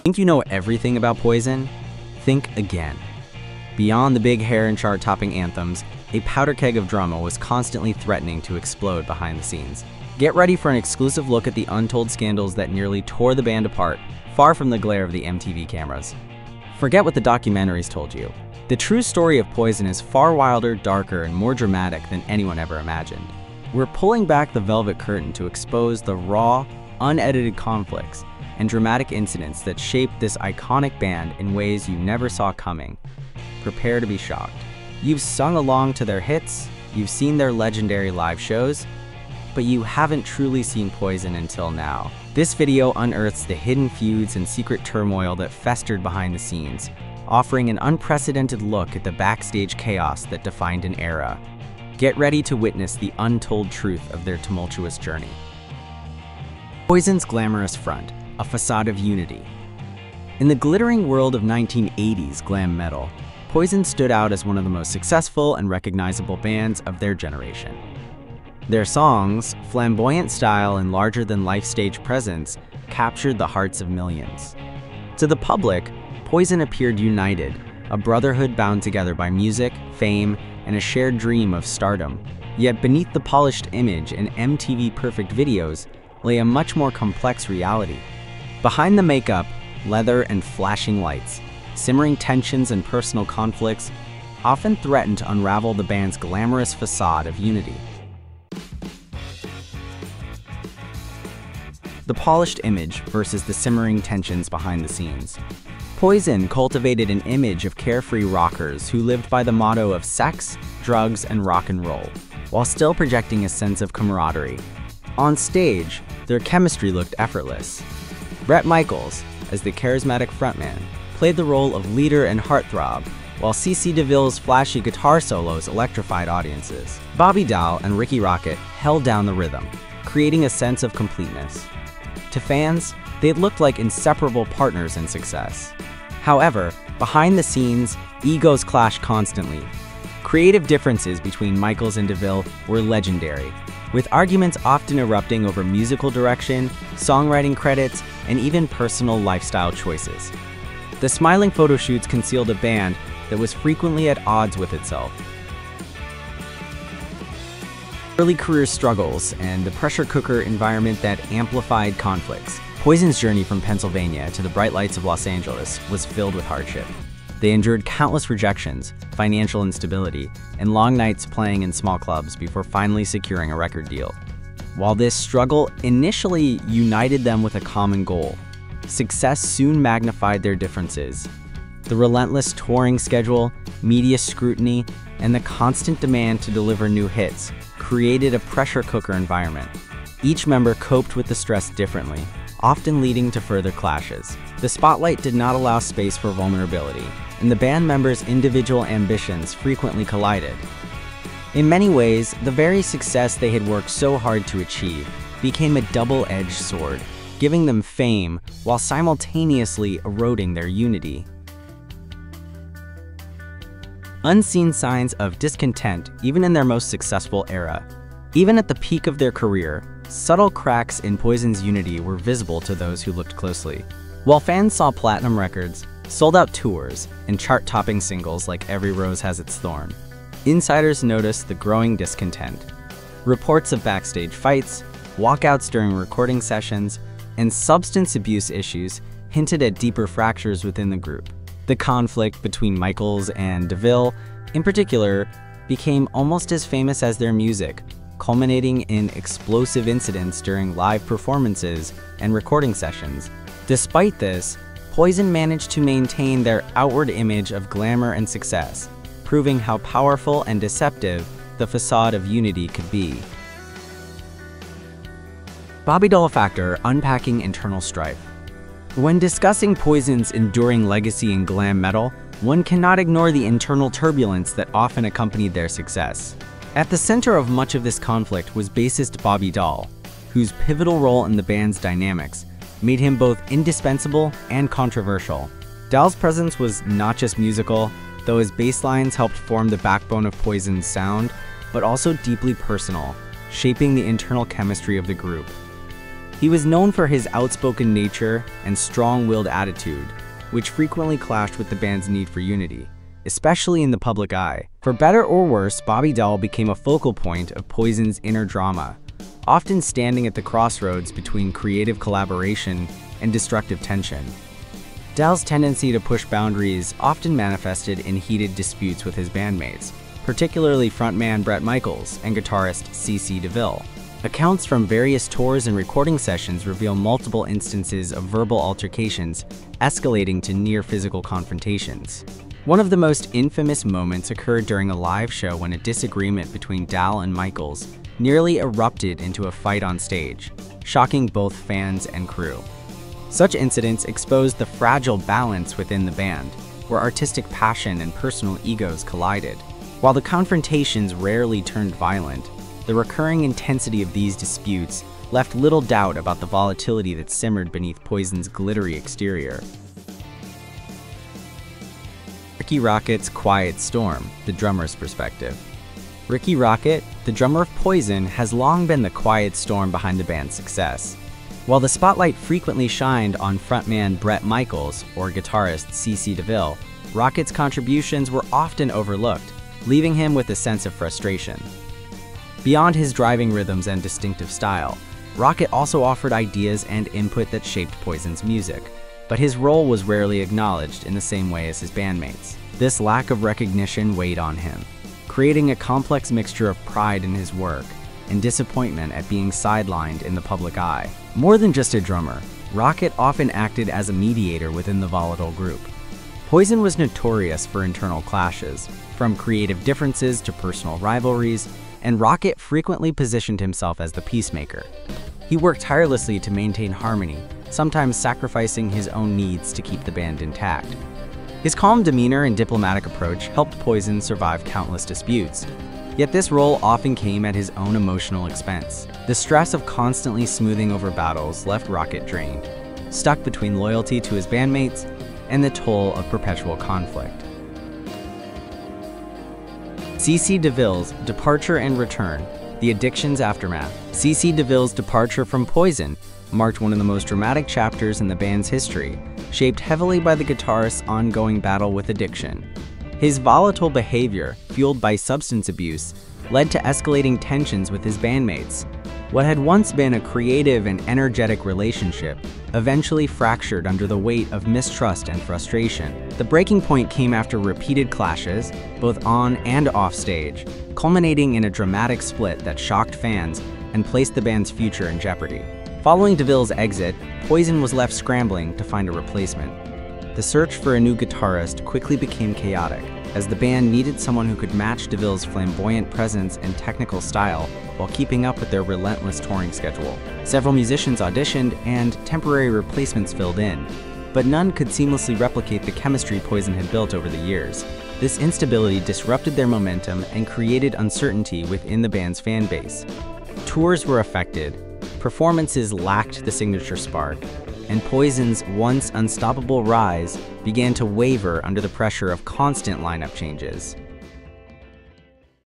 Think you know everything about Poison? Think again. Beyond the big hair and chart-topping anthems, a powder keg of drama was constantly threatening to explode behind the scenes. Get ready for an exclusive look at the untold scandals that nearly tore the band apart, far from the glare of the MTV cameras. Forget what the documentaries told you. The true story of Poison is far wilder, darker, and more dramatic than anyone ever imagined. We're pulling back the velvet curtain to expose the raw, unedited conflicts and dramatic incidents that shaped this iconic band in ways you never saw coming. Prepare to be shocked. You've sung along to their hits, you've seen their legendary live shows, but you haven't truly seen Poison until now. This video unearths the hidden feuds and secret turmoil that festered behind the scenes, offering an unprecedented look at the backstage chaos that defined an era. Get ready to witness the untold truth of their tumultuous journey. Poison's glamorous front, a facade of unity. In the glittering world of 1980s glam metal, Poison stood out as one of the most successful and recognizable bands of their generation. Their songs, flamboyant style and larger-than-life stage presence captured the hearts of millions. To the public, Poison appeared united, a brotherhood bound together by music, fame, and a shared dream of stardom. Yet beneath the polished image and MTV-perfect videos lay a much more complex reality. Behind the makeup, leather, and flashing lights, simmering tensions and personal conflicts often threatened to unravel the band's glamorous facade of unity. The polished image versus the simmering tensions behind the scenes. Poison cultivated an image of carefree rockers who lived by the motto of sex, drugs, and rock and roll, while still projecting a sense of camaraderie. On stage, their chemistry looked effortless. Bret Michaels, as the charismatic frontman, played the role of leader and heartthrob, while CC DeVille's flashy guitar solos electrified audiences. Dall and Rikki Rockett held down the rhythm, creating a sense of completeness. To fans, they looked like inseparable partners in success. However, behind the scenes, egos clashed constantly. Creative differences between Michaels and DeVille were legendary, with arguments often erupting over musical direction, songwriting credits, and even personal lifestyle choices. The smiling photo shoots concealed a band that was frequently at odds with itself. Early career struggles and the pressure cooker environment that amplified conflicts. Poison's journey from Pennsylvania to the bright lights of Los Angeles was filled with hardship. They endured countless rejections, financial instability, and long nights playing in small clubs before finally securing a record deal. While this struggle initially united them with a common goal, success soon magnified their differences. The relentless touring schedule, media scrutiny, and the constant demand to deliver new hits created a pressure cooker environment. Each member coped with the stress differently, often leading to further clashes. The spotlight did not allow space for vulnerability, and the band members' individual ambitions frequently collided. In many ways, the very success they had worked so hard to achieve became a double-edged sword, giving them fame while simultaneously eroding their unity. Unseen signs of discontent even in their most successful era. Even at the peak of their career, subtle cracks in Poison's unity were visible to those who looked closely. While fans saw platinum records, sold-out tours, and chart-topping singles like Every Rose Has Its Thorn, insiders noticed the growing discontent. Reports of backstage fights, walkouts during recording sessions, and substance abuse issues hinted at deeper fractures within the group. The conflict between Michaels and DeVille, in particular, became almost as famous as their music, culminating in explosive incidents during live performances and recording sessions. Despite this, Poison managed to maintain their outward image of glamour and success, proving how powerful and deceptive the facade of unity could be. Dall factor unpacking internal strife. When discussing Poison's enduring legacy in glam metal, one cannot ignore the internal turbulence that often accompanied their success. At the center of much of this conflict was bassist Dall, whose pivotal role in the band's dynamics made him both indispensable and controversial. Dall's presence was not just musical, though his bass lines helped form the backbone of Poison's sound, but also deeply personal, shaping the internal chemistry of the group. He was known for his outspoken nature and strong-willed attitude, which frequently clashed with the band's need for unity, especially in the public eye. For better or worse, Bobby Dall became a focal point of Poison's inner drama, often standing at the crossroads between creative collaboration and destructive tension. Dall's tendency to push boundaries often manifested in heated disputes with his bandmates, particularly frontman Bret Michaels and guitarist CC DeVille. Accounts from various tours and recording sessions reveal multiple instances of verbal altercations escalating to near physical confrontations. One of the most infamous moments occurred during a live show when a disagreement between Dall and Michaels nearly erupted into a fight on stage, shocking both fans and crew. Such incidents exposed the fragile balance within the band, where artistic passion and personal egos collided. While the confrontations rarely turned violent, the recurring intensity of these disputes left little doubt about the volatility that simmered beneath Poison's glittery exterior. Rikki Rockett's Quiet Storm, the drummer's perspective. Rikki Rockett, the drummer of Poison, has long been the quiet storm behind the band's success. While the spotlight frequently shined on frontman Bret Michaels or guitarist CC DeVille, Rockett's contributions were often overlooked, leaving him with a sense of frustration. Beyond his driving rhythms and distinctive style, Rockett also offered ideas and input that shaped Poison's music, but his role was rarely acknowledged in the same way as his bandmates. This lack of recognition weighed on him, creating a complex mixture of pride in his work and disappointment at being sidelined in the public eye. More than just a drummer, Rockett often acted as a mediator within the volatile group. Poison was notorious for internal clashes, from creative differences to personal rivalries, and Rockett frequently positioned himself as the peacemaker. He worked tirelessly to maintain harmony, sometimes sacrificing his own needs to keep the band intact. His calm demeanor and diplomatic approach helped Poison survive countless disputes. Yet this role often came at his own emotional expense. The stress of constantly smoothing over battles left Rockett drained, stuck between loyalty to his bandmates and the toll of perpetual conflict. CC DeVille's Departure and Return, The Addiction's Aftermath. CC DeVille's departure from Poison marked one of the most dramatic chapters in the band's history, shaped heavily by the guitarist's ongoing battle with addiction. His volatile behavior, fueled by substance abuse, led to escalating tensions with his bandmates. What had once been a creative and energetic relationship eventually fractured under the weight of mistrust and frustration. The breaking point came after repeated clashes, both on and off stage, culminating in a dramatic split that shocked fans and placed the band's future in jeopardy. Following DeVille's exit, Poison was left scrambling to find a replacement. The search for a new guitarist quickly became chaotic, as the band needed someone who could match DeVille's flamboyant presence and technical style while keeping up with their relentless touring schedule. Several musicians auditioned and temporary replacements filled in, but none could seamlessly replicate the chemistry Poison had built over the years. This instability disrupted their momentum and created uncertainty within the band's fan base. Tours were affected, performances lacked the signature spark, and Poison's once unstoppable rise began to waver under the pressure of constant lineup changes.